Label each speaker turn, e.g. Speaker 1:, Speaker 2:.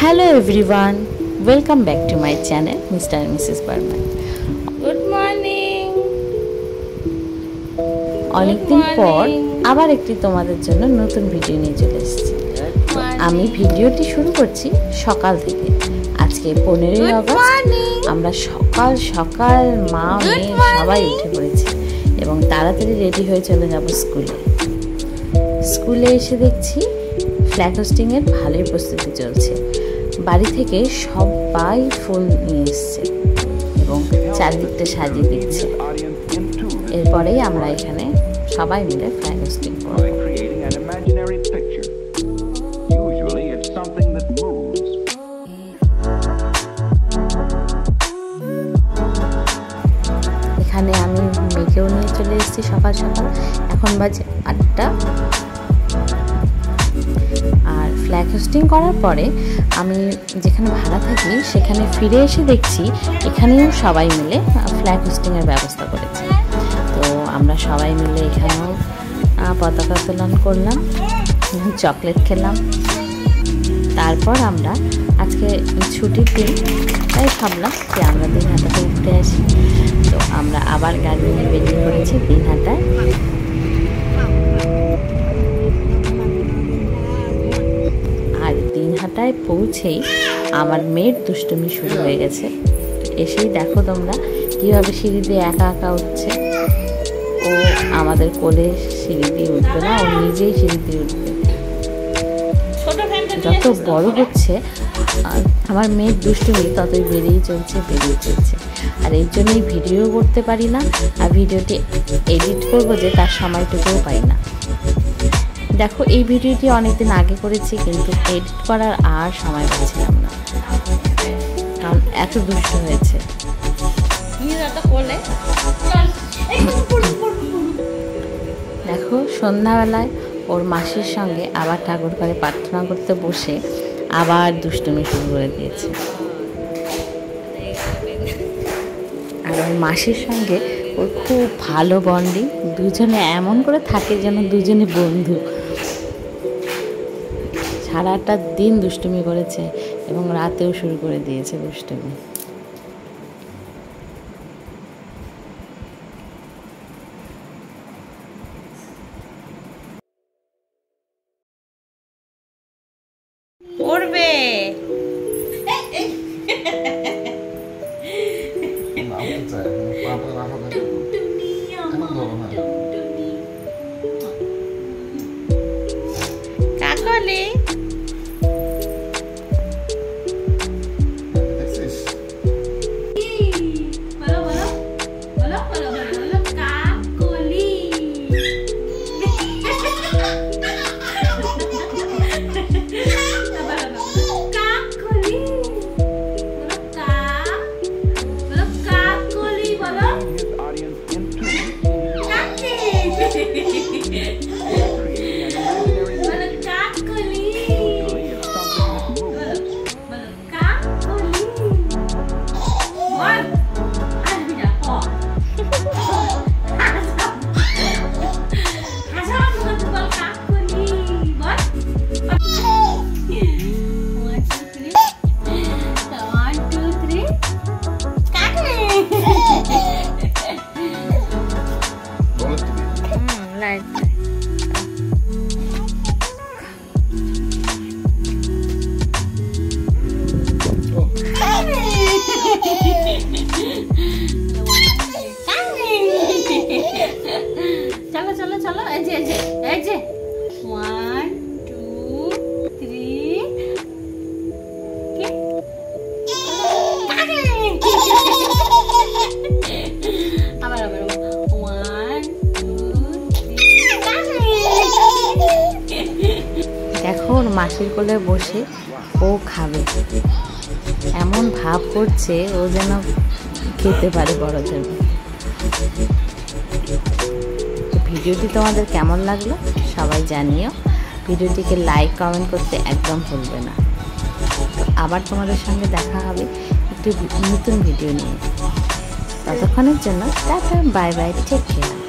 Speaker 1: Hello everyone, welcome back to my channel Mr. and Mrs. Burman.
Speaker 2: Good morning.
Speaker 1: অনেকদিন পর আবার একটি তোমাদের জন্য নতুন ভিডিও নিয়ে চলে এসেছি। আমি ভিডিওটি শুরু করছি সকাল থেকে। আজকে 15ই আগস্ট। আমরা সকাল সকাল মা মেয়ে সবাই উঠে পড়েছি এবং তাড়াতাড়ি রেডি হয়ে চলে যাব স্কুলে। স্কুলে এসে দেখছি ফ্ল্যাগ হোস্টিং এর ভালোই প্রস্তুতি চলছে। বাড়ি থেকে সবাই ফুল নিয়ে এসছে এবং চারদিকটা সাজিয়ে দিচ্ছে। এরপরেই আমরা এখানে সবাই মিলে ফ্ল্যাগ হোস্টিং করব। এখানে আমি মেয়েকেও নিয়ে চলে এসেছি সকাল সকাল। এখন বাজে 8টা। আর ফ্ল্যাগ হোস্টিং করার পরে আমি যেখানে ভাড়া থাকি সেখানে ফিরে এসে দেখছি এখানেও সবাই মিলে ফ্ল্যাগ হোস্টিংয়ের ব্যবস্থা করেছে। তো আমরা সবাই মিলে এখানেও পতাকা উত্তোলন করলাম, চকলেট খেলাম। তারপর আমরা আজকে ছুটির দিন, তাই ভাবলাম যে আমরা দিনহাটাতে ঘুরে আসি। তো আমরা আবার গাড়ি নিয়ে বেরিয়ে পড়েছি দিনহাটায়। আর দিনহাটায় পৌঁছেই আমার মেয়ের দুষ্টুমি শুরু হয়ে গেছে। এসেই দেখো তোমরা কীভাবে সিঁড়ি দিয়ে একা একা উঠছে। ও আমাদের কোলে সিঁড়ি দিয়ে উঠবে না, ও নিজেই সিঁড়ি দিয়ে উঠবে। যত বড় হচ্ছে আমার মেয়ের দুষ্টুমি ততই বেড়েই চলছে। আর এই জন্যই ভিডিও করতে পারি না, আর ভিডিওটি এডিট করবো যে তার সময়টুকুও পাই না। দেখো এই ভিডিওটি অনেকদিন আগে করেছি, কিন্তু এডিট করার আর সময় পাচ্ছিলাম না, কারণ এত দুষ্ট হয়েছে। দেখো সন্ধ্যাবেলায় ওর মাসির সঙ্গে আবার ঠাকুর ঘরে প্রার্থনা করতে বসে আবার দুষ্টুমি শুরু করে দিয়েছে। আর ওর মাসির সঙ্গে ওর খুব ভালো বন্ডিং, দুজনে এমন করে থাকে যেন দুজনে বন্ধু। সারাটা দিন দুষ্টুমি করেছে এবং রাতেও শুরু করে দিয়েছে দুষ্টুমি।
Speaker 2: পড়বে কাকলি। চলো চলো, এই যে 1 2 3 আবার 1 2 3।
Speaker 1: দেখো ওর মাসির কোলে বসে ও খাবে, এমন ভাব করছে ও যেন খেতে পারে বড়দের। ভিডিওটি তোমাদের কেমন লাগলো সবাই জানিও। ভিডিওটিকে লাইক কমেন্ট করতে একদম ভুলবে না। তো আবার তোমাদের সঙ্গে দেখা হবে একটি নতুন ভিডিও নিয়ে। ততক্ষণের জন্য tata, bye bye, take care.